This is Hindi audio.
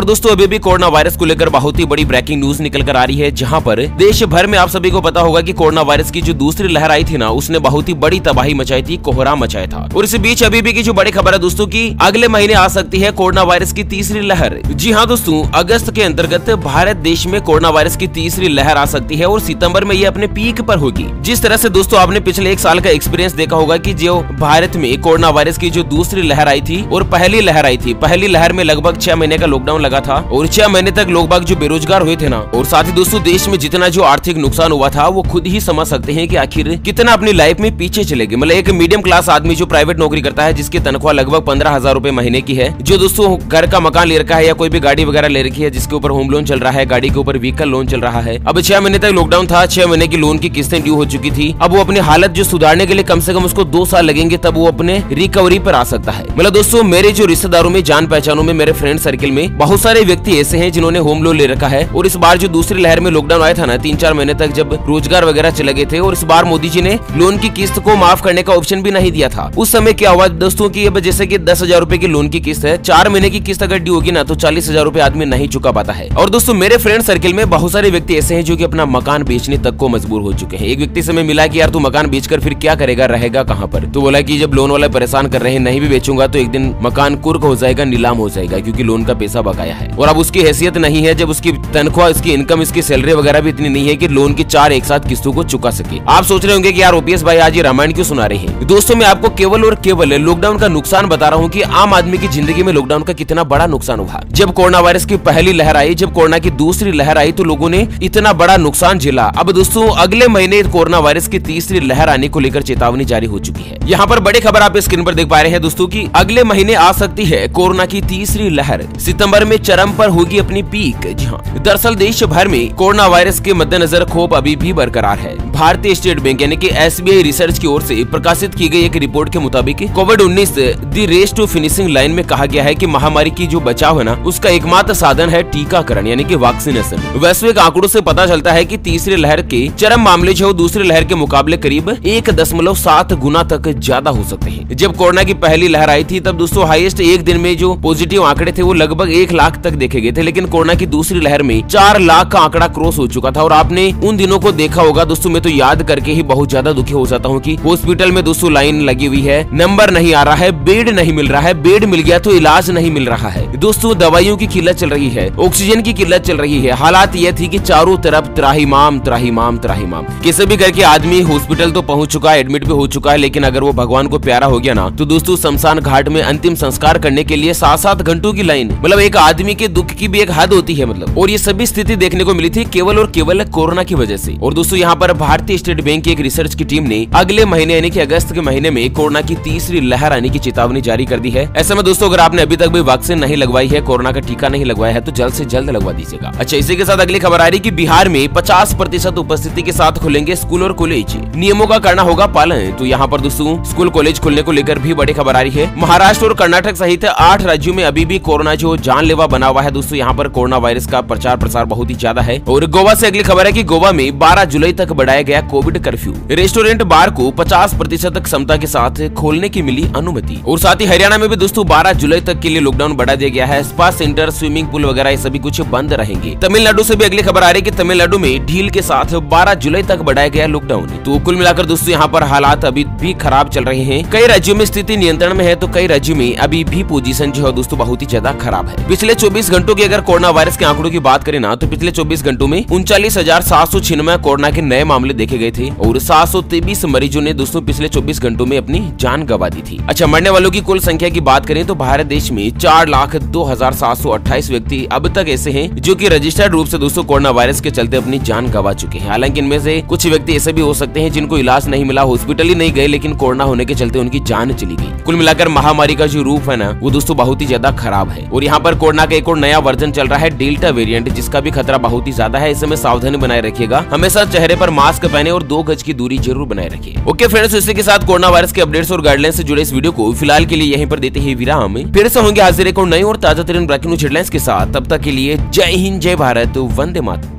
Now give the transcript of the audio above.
और दोस्तों अभी भी कोरोना वायरस को लेकर बहुत ही बड़ी ब्रेकिंग न्यूज निकल कर आ रही है, जहां पर देश भर में आप सभी को पता होगा कि कोरोना वायरस की जो दूसरी लहर आई थी ना, उसने बहुत ही बड़ी तबाही मचाई थी, कोहराम मचाया था। और इस बीच अभी भी की जो बड़ी खबर है दोस्तों की अगले महीने आ सकती है कोरोना वायरस की तीसरी लहर। जी हाँ दोस्तों, अगस्त के अंतर्गत भारत देश में कोरोना वायरस की तीसरी लहर आ सकती है और सितंबर में ये अपने पीक पर होगी। जिस तरह से दोस्तों आपने पिछले एक साल का एक्सपीरियंस देखा होगा कि जो भारत में कोरोना वायरस की जो दूसरी लहर आई थी और पहली लहर आई थी, पहली लहर में लगभग 6 महीने का लॉकडाउन लगा था और 6 महीने तक लोग बाग जो बेरोजगार हुए थे ना, और साथ ही दोस्तों देश में जितना जो आर्थिक नुकसान हुआ था वो खुद ही समझ सकते हैं कि आखिर कितना अपनी लाइफ में पीछे चले गए। मतलब एक मीडियम क्लास आदमी जो प्राइवेट नौकरी करता है, जिसकी तनख्वाह लगभग 15,000 रुपए महीने की है, जो दोस्तों घर का मकान ले रखा है या कोई भी गाड़ी वगैरह ले रखी है, जिसके ऊपर होम लोन चल रहा है, गाड़ी के ऊपर व्हीकल लोन चल रहा है। अब 6 महीने तक लॉकडाउन था, 6 महीने की लोन की किस्तें ड्यू हो चुकी थी। अब वो अपनी हालत जो सुधारने के लिए कम से कम उसको 2 साल लगेंगे, तब वो अपने रिकवरी पर आ सकता है। मतलब दोस्तों मेरे जो रिश्तेदारों में, जान पहचानों में, मेरे फ्रेंड सर्किल में बहुत सारे व्यक्ति ऐसे हैं जिन्होंने होम लोन ले रखा है। और इस बार जो दूसरी लहर में लॉकडाउन आया था ना, 3-4 महीने तक जब रोजगार वगैरह चले गए थे, और इस बार मोदी जी ने लोन की किस्त को माफ करने का ऑप्शन भी नहीं दिया था। उस समय क्या हुआ दोस्तों की, अब जैसे कि 10,000 रुपए की लोन की किस्त है, 4 महीने की किस्त अगर ड्यू होगी ना तो 40,000 रुपए आदमी नहीं चुका पाता है। और दोस्तों मेरे फ्रेंड सर्किल में बहुत सारे व्यक्ति ऐसे हैं जो कि अपना मकान बेचने तक को मजबूर हो चुके हैं। एक व्यक्ति से मैं मिला कि यार तू मकान बेचकर फिर क्या करेगा, रहेगा कहाँ पर? तो बोला कि जब लोन वाला परेशान कर रहे हैं, नहीं भी बेचूंगा तो एक दिन मकान कुर्क हो जाएगा, नीलाम हो जाएगा, क्योंकि लोन का पैसा बकाया है। और अब उसकी हैसियत नहीं है, जब उसकी तनख्वाह, इसकी इनकम, इसकी सैलरी वगैरह भी इतनी नहीं है कि लोन की 4 एक साथ किस्तों को चुका सके। आप सोच रहे होंगे कि यार ओपीएस भाई आज ये रामायण क्यों सुना रहे हैं? दोस्तों मैं आपको केवल और केवल लॉकडाउन का नुकसान बता रहा हूँ कि आम आदमी की जिंदगी में लॉकडाउन का कितना बड़ा नुकसान हुआ। जब कोरोना वायरस की पहली लहर आई, जब कोरोना की दूसरी लहर आई, तो लोगों ने इतना बड़ा नुकसान झेला। अब दोस्तों अगले महीने कोरोना वायरस की तीसरी लहर आने को लेकर चेतावनी जारी हो चुकी है। यहाँ पर बड़ी खबर आप स्क्रीन पर देख पा रहे हैं दोस्तों की अगले महीने आ सकती है कोरोना की तीसरी लहर, सितंबर में चरम पर होगी अपनी पीक। जी हाँ, दरअसल देश भर में कोरोना वायरस के मद्देनजर खौफ अभी भी बरकरार है। भारतीय स्टेट बैंक यानी कि एसबीआई रिसर्च की ओर से प्रकाशित की गई एक रिपोर्ट के मुताबिक कोविड-19 the race to finishing line में कहा गया है कि महामारी की जो बचाव है ना, उसका एकमात्र साधन है टीकाकरण यानी कि वैक्सीनेशन। वैश्विक आंकड़ों से पता चलता है कि तीसरी लहर के चरम मामले जो दूसरी लहर के मुकाबले करीब 1.7 गुना तक ज्यादा हो सकते हैं। जब कोरोना की पहली लहर आई थी तब दोस्तों हाईएस्ट एक दिन में जो पॉजिटिव आंकड़े थे वो लगभग 1 लाख तक देखे गए थे, लेकिन कोरोना की दूसरी लहर में 4 लाख का आंकड़ा क्रॉस हो चुका था। और आपने उन दिनों को देखा होगा दोस्तों, मैं तो याद करके ही बहुत ज्यादा दुखी हो जाता हूँ कि हॉस्पिटल में दोस्तों लाइन लगी हुई है, नंबर नहीं आ रहा है, बेड नहीं मिल रहा है, बेड मिल गया तो इलाज नहीं मिल रहा है दोस्तों, दवाइयों की किल्लत चल रही है, ऑक्सीजन की किल्लत चल रही है। हालात यह थी कि चारों तरफ त्राहिमाम त्राहिमाम त्राहिमाम। कैसे भी करके आदमी हॉस्पिटल तो पहुंच चुका है, एडमिट भी हो चुका है, लेकिन अगर वो भगवान को प्यारा हो गया ना तो दोस्तों शमशान घाट में अंतिम संस्कार करने के लिए 7-7 घंटों की लाइन। मतलब एक आदमी के दुख की भी एक हद होती है मतलब। और ये सभी स्थिति देखने को मिली थी केवल और केवल कोरोना की वजह से। और दोस्तों यहाँ पर भारतीय स्टेट बैंक की एक रिसर्च की टीम ने अगले महीने यानी कि अगस्त के महीने में कोरोना की तीसरी लहर आने की चेतावनी जारी कर दी है। ऐसे में दोस्तों अगर आपने अभी तक भी वैक्सीन नहीं लगवाई है, कोरोना का टीका नहीं लगवाया है, तो जल्द से जल्द लगवा दीजिएगा। अच्छा, इसी के साथ अगली खबर आ रही कि बिहार में 50% उपस्थिति के साथ खुलेंगे स्कूल और कॉलेज, नियमों का करना होगा पालन। तो यहाँ पर दोस्तों स्कूल कॉलेज खुलने को लेकर भी बड़ी खबर आ रही है। महाराष्ट्र और कर्नाटक सहित 8 राज्यों में अभी भी कोरोना जो जानलेवा बना हुआ है दोस्तों। यहाँ पर कोरोना वायरस का प्रचार प्रसार बहुत ही ज्यादा है। और गोवा से अगली खबर है कि गोवा में 12 जुलाई तक बढ़ाया गया कोविड कर्फ्यू। रेस्टोरेंट बार को 50% क्षमता के साथ खोलने की मिली अनुमति। और साथ ही हरियाणा में भी दोस्तों 12 जुलाई तक के लिए लॉकडाउन बढ़ा दिया गया है। स्पा सेंटर, स्विमिंग पूल वगैरह ये सभी कुछ बंद रहेंगे। तमिलनाडु से भी अगली खबर आ रही है कि तमिलनाडु में ढील के साथ 12 जुलाई तक बढ़ाया गया लॉकडाउन। तो कुल मिलाकर दोस्तों यहाँ पर हालात अभी भी खराब चल रहे हैं। कई राज्यों में स्थिति नियंत्रण में है तो कई राज्यों में अभी भी पोजीशन जो है दोस्तों बहुत ही ज्यादा खराब है। पिछले 24 घंटों की अगर कोरोना वायरस के आंकड़ों की बात करें ना, तो पिछले 24 घंटों में 39,796 कोरोना के नए मामले देखे गए थे और 723 मरीजों ने दोस्तों पिछले 24 घंटों में अपनी जान गंवा दी थी। अच्छा, मरने वालों की कुल संख्या की बात करें तो भारत देश में 4,02,728 व्यक्ति अब तक ऐसे हैं जो कि रजिस्टर्ड रूप से दोस्तों कोरोना वायरस के चलते अपनी जान गंवा चुके हैं। हालांकि इनमें से कुछ व्यक्ति ऐसे भी हो सकते हैं जिनको इलाज नहीं मिला, हॉस्पिटल ही नहीं गए, लेकिन कोरोना होने के चलते उनकी जान चली गई। कुल मिलाकर महामारी का जो रूप है ना वो दोस्तों बहुत ही ज्यादा खराब है। और यहाँ पर कोरोना का एक और नया वर्जन चल रहा है, डेल्टा वेरिएंट, जिसका भी खतरा बहुत ही ज्यादा है। इसमें सावधानी बनाए रखिएगा, हमेशा चेहरे पर मास्क पहने और 2 गज की दूरी जरूर बनाए रखिए। ओके फ्रेंड्स, इसी के साथ कोरोना वायरस के अपडेट्स और गाइडलाइंस से जुड़े इस वीडियो को फिलहाल के लिए यहीं पर देते हैं विराम। फिर से होंगे हाजिर एक और नई और ताजा तरीन ब्रेकिंग न्यूज हेडलाइंस के साथ। तब तक के लिए जय हिंद, जय भारत, वंदे मातरम।